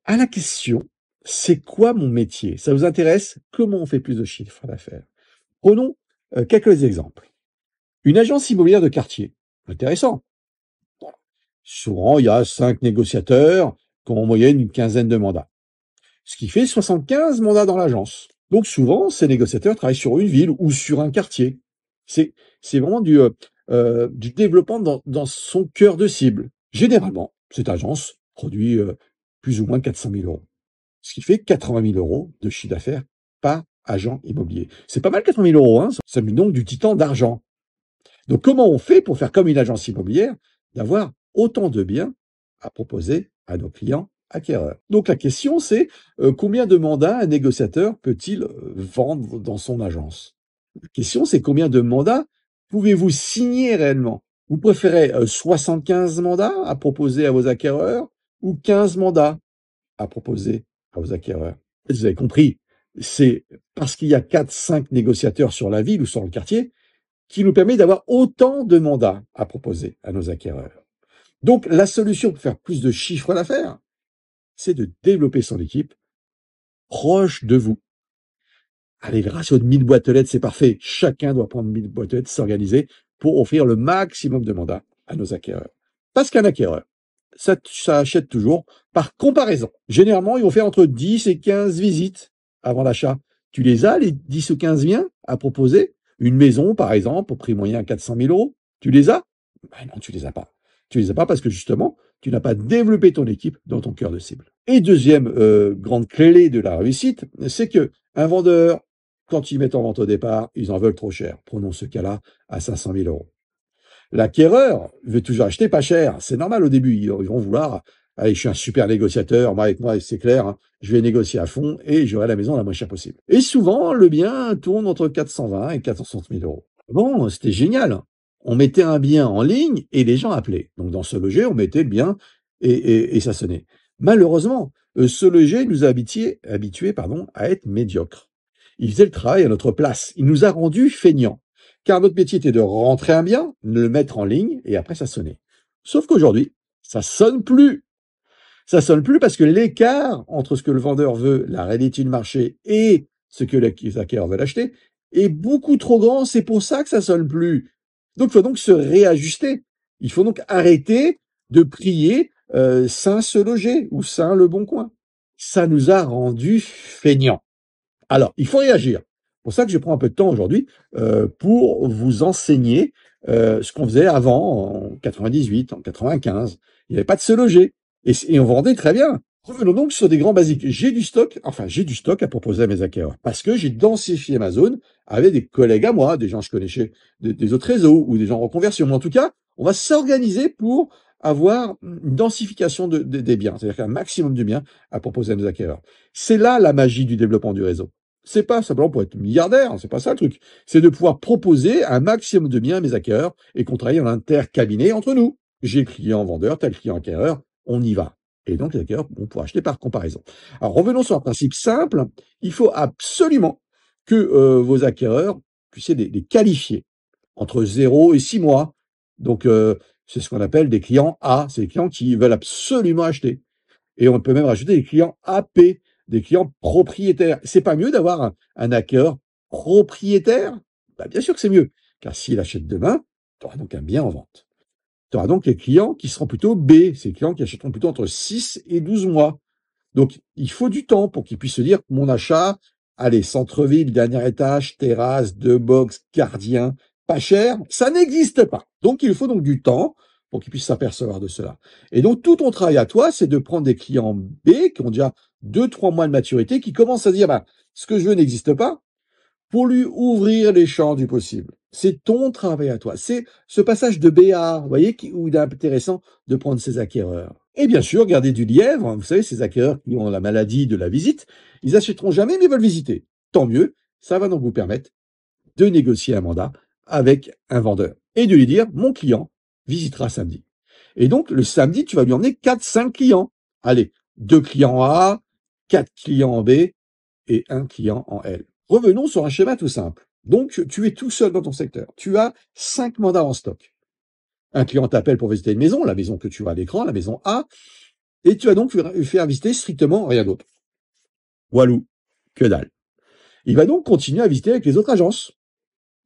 À la question, c'est quoi mon métier? Ça vous intéresse? Comment on fait plus de chiffre d'affaires? Prenons quelques exemples. Une agence immobilière de quartier. Intéressant. Souvent, il y a 5 négociateurs qui ont en moyenne une quinzaine de mandats. Ce qui fait 75 mandats dans l'agence. Donc souvent, ces négociateurs travaillent sur une ville ou sur un quartier. C'est, c'est vraiment du développement dans son cœur de cible. Généralement, cette agence produit plus ou moins 400 000 euros. Ce qui fait 80 000 euros de chiffre d'affaires par agent immobilier. C'est pas mal 80 000 euros, hein, ça met donc du titan d'argent. Donc comment on fait pour faire comme une agence immobilière, d'avoir autant de biens à proposer à nos clients acquéreurs? Donc la question c'est combien de mandats un négociateur peut-il vendre dans son agence? La question c'est combien de mandats pouvez-vous signer réellement? Vous préférez 75 mandats à proposer à vos acquéreurs ou 15 mandats à proposer à vos acquéreurs? Vous avez compris, c'est parce qu'il y a 4, 5 négociateurs sur la ville ou sur le quartier qui nous permet d'avoir autant de mandats à proposer à nos acquéreurs. Donc, la solution pour faire plus de chiffre d'affaires, c'est de développer son équipe proche de vous. Allez, le ratio de 1000 boîtes aux lettres, c'est parfait. Chacun doit prendre 1000 boîtes aux lettres, s'organiser pour offrir le maximum de mandats à nos acquéreurs. Parce qu'un acquéreur, ça achète toujours par comparaison. Généralement, ils vont faire entre 10 et 15 visites avant l'achat. Tu les as, les 10 ou 15 biens à proposer? Une maison, par exemple, au prix moyen à 400 000 euros. Tu les as? Ben non, tu les as pas. Tu les as pas parce que justement, tu n'as pas développé ton équipe dans ton cœur de cible. Et deuxième grande clé de la réussite, c'est que un vendeur, quand ils mettent en vente au départ, ils en veulent trop cher. Prenons ce cas-là à 500 000 euros. L'acquéreur veut toujours acheter pas cher. C'est normal au début. Ils vont vouloir, allez, je suis un super négociateur, moi avec moi c'est clair, hein, je vais négocier à fond et j'aurai la maison la moins chère possible. Et souvent, le bien tourne entre 420 et 460 000 euros. Bon, c'était génial. On mettait un bien en ligne et les gens appelaient. Donc dans ce loger, on mettait le bien et ça sonnait. Malheureusement, ce loger nous a habitués à être médiocres. Il faisait le travail à notre place. Il nous a rendus feignants. Car notre métier était de rentrer un bien, de le mettre en ligne, et après ça sonnait. Sauf qu'aujourd'hui, ça sonne plus. Ça sonne plus parce que l'écart entre ce que le vendeur veut, la réalité du marché, et ce que les acquéreurs veulent acheter, est beaucoup trop grand. C'est pour ça que ça sonne plus. Donc, il faut donc se réajuster. Il faut donc arrêter de prier Saint se loger ou Saint le bon coin. Ça nous a rendus feignants. Alors, il faut réagir. C'est pour ça que je prends un peu de temps aujourd'hui pour vous enseigner ce qu'on faisait avant, en 98, en 95. Il n'y avait pas de se loger. Et on vendait très bien. Revenons donc sur des grands basiques. J'ai du stock à proposer à mes acquéreurs. Parce que j'ai densifié ma zone avec des collègues à moi, des gens que je connaissais des autres réseaux ou des gens en reconversion. Mais en tout cas, on va s'organiser pour avoir une densification des biens. C'est-à-dire qu'un maximum de biens à proposer à nos acquéreurs. C'est là la magie du développement du réseau. C'est pas simplement pour être milliardaire, c'est pas ça le truc. C'est de pouvoir proposer un maximum de biens à mes acquéreurs et qu'on travaille en intercabinet entre nous. J'ai le client vendeur, tel client acquéreur, on y va. Et donc les acquéreurs vont pouvoir acheter par comparaison. Alors revenons sur un principe simple. Il faut absolument que vos acquéreurs puissiez les qualifier entre 0 et 6 mois. Donc c'est ce qu'on appelle des clients A, c'est les clients qui veulent absolument acheter. Et on peut même rajouter des clients AP, des clients propriétaires. C'est pas mieux d'avoir un acquéreur propriétaire? Bah, bien sûr que c'est mieux, car s'il achète demain, tu auras donc un bien en vente. Tu auras donc les clients qui seront plutôt B, c'est les clients qui achèteront plutôt entre 6 et 12 mois. Donc, il faut du temps pour qu'ils puissent se dire, mon achat, allez, centre-ville, dernier étage, terrasse, 2 box, gardien, pas cher, ça n'existe pas. Donc, il faut donc du temps pour qu'ils puissent s'apercevoir de cela. Et donc, tout ton travail à toi, c'est de prendre des clients B qui ont déjà 2, 3 mois de maturité, qui commencent à dire, bah, ce que je veux n'existe pas, pour lui ouvrir les champs du possible. C'est ton travail à toi. C'est ce passage de B à A, vous voyez, où il est intéressant de prendre ses acquéreurs. Et bien sûr, garder du lièvre. Vous savez, ces acquéreurs qui ont la maladie de la visite, ils achèteront jamais, mais veulent visiter. Tant mieux, ça va donc vous permettre de négocier un mandat avec un vendeur et de lui dire, mon client visitera samedi. Et donc, le samedi, tu vas lui emmener 4, 5 clients. Allez, 2 clients A, 4 clients en B et un client en L. Revenons sur un schéma tout simple. Donc, tu es tout seul dans ton secteur. Tu as 5 mandats en stock. Un client t'appelle pour visiter une maison, la maison que tu vois à l'écran, la maison A. et tu vas donc lui faire visiter strictement rien d'autre. Walou, que dalle. Il va donc continuer à visiter avec les autres agences,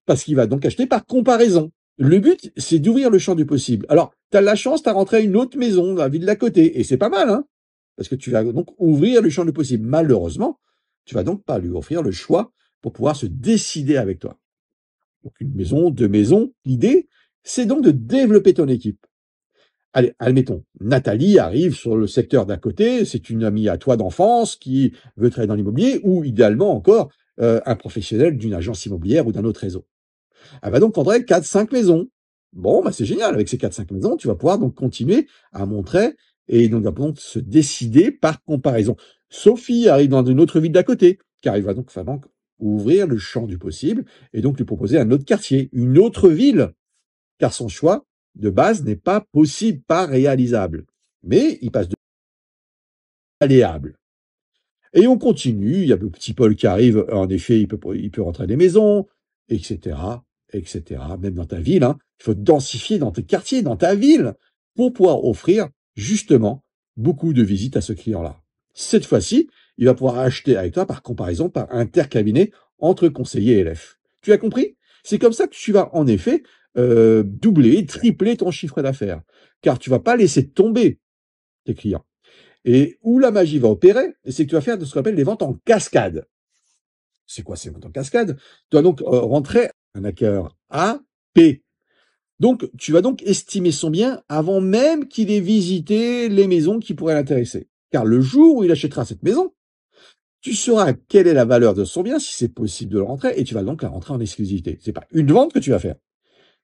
parce qu'il va donc acheter par comparaison. Le but, c'est d'ouvrir le champ du possible. Alors, tu as la chance, tu as rentré à une autre maison, dans la ville d'à côté, et c'est pas mal, hein, parce que tu vas donc ouvrir le champ du possible. Malheureusement, tu vas donc pas lui offrir le choix pour pouvoir se décider avec toi. Donc, une maison, deux maisons. L'idée, c'est donc de développer ton équipe. Allez, admettons, Nathalie arrive sur le secteur d'à côté, c'est une amie à toi d'enfance qui veut travailler dans l'immobilier, ou idéalement encore, un professionnel d'une agence immobilière ou d'un autre réseau. Elle va donc prendre 4-5 maisons. Bon, bah, c'est génial. Avec ces 4-5 maisons, tu vas pouvoir donc continuer à montrer et donc, va donc se décider par comparaison. Sophie arrive dans une autre ville d'à côté, car il va donc vraiment ouvrir le champ du possible et donc lui proposer un autre quartier, une autre ville, car son choix de base n'est pas possible, pas réalisable. Mais il passe de malléable. Et on continue, il y a le petit Paul qui arrive, en effet, il peut rentrer des maisons, etc., etc. Même dans ta ville, hein. Il faut densifier dans tes quartiers, dans ta ville, pour pouvoir offrir, justement, beaucoup de visites à ce client-là. Cette fois-ci, il va pouvoir acheter avec toi par comparaison, par intercabinet entre conseiller et élève. Tu as compris? C'est comme ça que tu vas, en effet, doubler, tripler ton chiffre d'affaires. Car tu vas pas laisser tomber tes clients. Et où la magie va opérer, c'est que tu vas faire de ce qu'on appelle les ventes en cascade. C'est quoi ces ventes en cascade? Tu vas donc rentrer un acquéreur A, P. Donc, tu vas donc estimer son bien avant même qu'il ait visité les maisons qui pourraient l'intéresser. Car le jour où il achètera cette maison, tu sauras quelle est la valeur de son bien, si c'est possible de le rentrer, et tu vas donc la rentrer en exclusivité. C'est pas une vente que tu vas faire.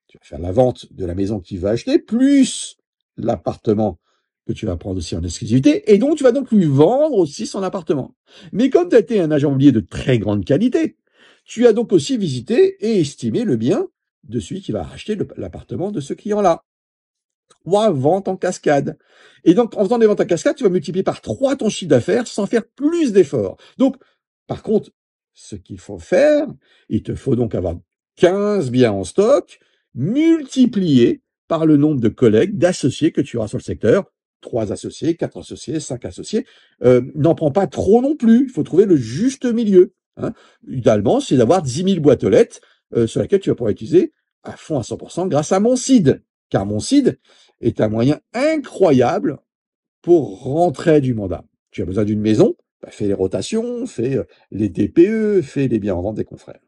Tu vas faire la vente de la maison qu'il va acheter, plus l'appartement que tu vas prendre aussi en exclusivité, et donc tu vas donc lui vendre aussi son appartement. Mais comme tu as été un agent immobilier de très grande qualité, tu as donc aussi visité et estimé le bien de celui qui va racheter l'appartement de ce client-là. 3 ventes en cascade. Et donc, en faisant des ventes en cascade, tu vas multiplier par 3 ton chiffre d'affaires sans faire plus d'efforts. Donc, par contre, ce qu'il faut faire, il te faut donc avoir 15 biens en stock, multiplié par le nombre de collègues, d'associés que tu auras sur le secteur. 3 associés, 4 associés, 5 associés. N'en prends pas trop non plus. Il faut trouver le juste milieu, hein. Idéalement, c'est d'avoir 10 000 boîtes aux lettres sur lesquelles tu vas pouvoir utiliser à fond à 100% grâce à Moncid. Car Moncid est un moyen incroyable pour rentrer du mandat. Tu as besoin d'une maison, bah, fais les rotations, fais les DPE, fais les biens en vente des confrères.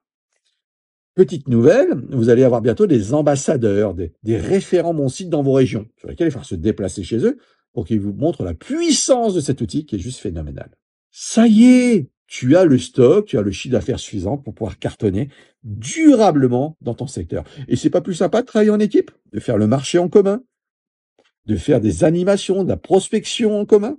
Petite nouvelle, vous allez avoir bientôt des ambassadeurs, des référents Mon Site dans vos régions, sur lesquels il va falloir se déplacer chez eux pour qu'ils vous montrent la puissance de cet outil qui est juste phénoménal. Ça y est, tu as le stock, tu as le chiffre d'affaires suffisant pour pouvoir cartonner durablement dans ton secteur. Et c'est pas plus sympa de travailler en équipe, de faire le marché en commun, de faire des animations, de la prospection en commun.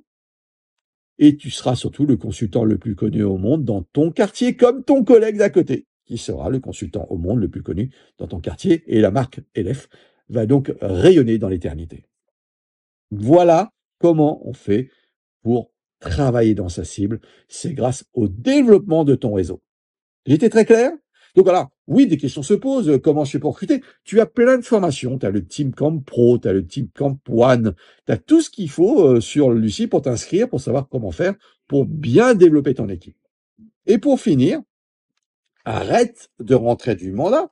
Et tu seras surtout le consultant le plus connu au monde dans ton quartier, comme ton collègue d'à côté, qui sera le consultant au monde le plus connu dans ton quartier. Et la marque LF va donc rayonner dans l'éternité. Voilà comment on fait pour travailler dans sa cible. C'est grâce au développement de ton réseau. J'étais très clair? Donc voilà, oui, des questions se posent. Comment je fais pour recruter? Tu as plein de formations. Tu as le Team Camp Pro, tu as le Team Camp One. Tu as tout ce qu'il faut sur Lucie pour t'inscrire, pour savoir comment faire pour bien développer ton équipe. Et pour finir, arrête de rentrer du mandat.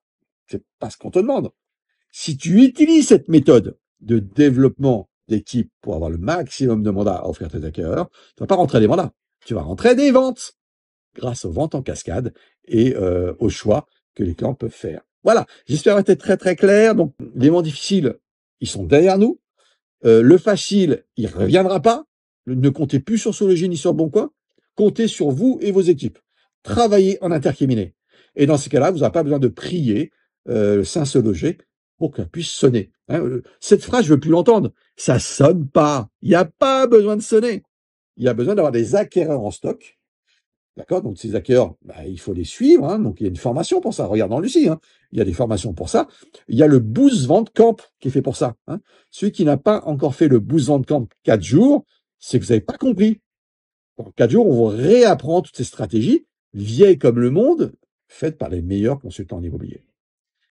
C'est pas ce qu'on te demande. Si tu utilises cette méthode de développement d'équipe pour avoir le maximum de mandats à offrir tes acquéreurs, tu vas pas rentrer des mandats. Tu vas rentrer des ventes grâce aux ventes en cascade et aux choix que les clients peuvent faire. Voilà, j'espère être très très clair. Donc, les moments difficiles, ils sont derrière nous. Le facile, il reviendra pas. Ne comptez plus sur Sology ni sur Boncoin. Comptez sur vous et vos équipes. Travaillez en intercabinet. Et dans ces cas-là, vous n'aurez pas besoin de prier Saint-Sologer pour qu'elle puisse sonner. Hein, cette phrase, je veux plus l'entendre. Ça sonne pas. Il n'y a pas besoin de sonner. Il y a besoin d'avoir des acquéreurs en stock. D'accord? Donc, ces acquéreurs, bah, il faut les suivre, hein. Donc, il y a une formation pour ça. Regarde dans Lucie, hein. Il y a des formations pour ça. Il y a le Boost Vente Camp qui est fait pour ça, hein. Celui qui n'a pas encore fait le Boost Vente Camp 4 jours, c'est que vous n'avez pas compris. En 4 jours, on vous réapprend toutes ces stratégies, vieilles comme le monde, faites par les meilleurs consultants en immobilier.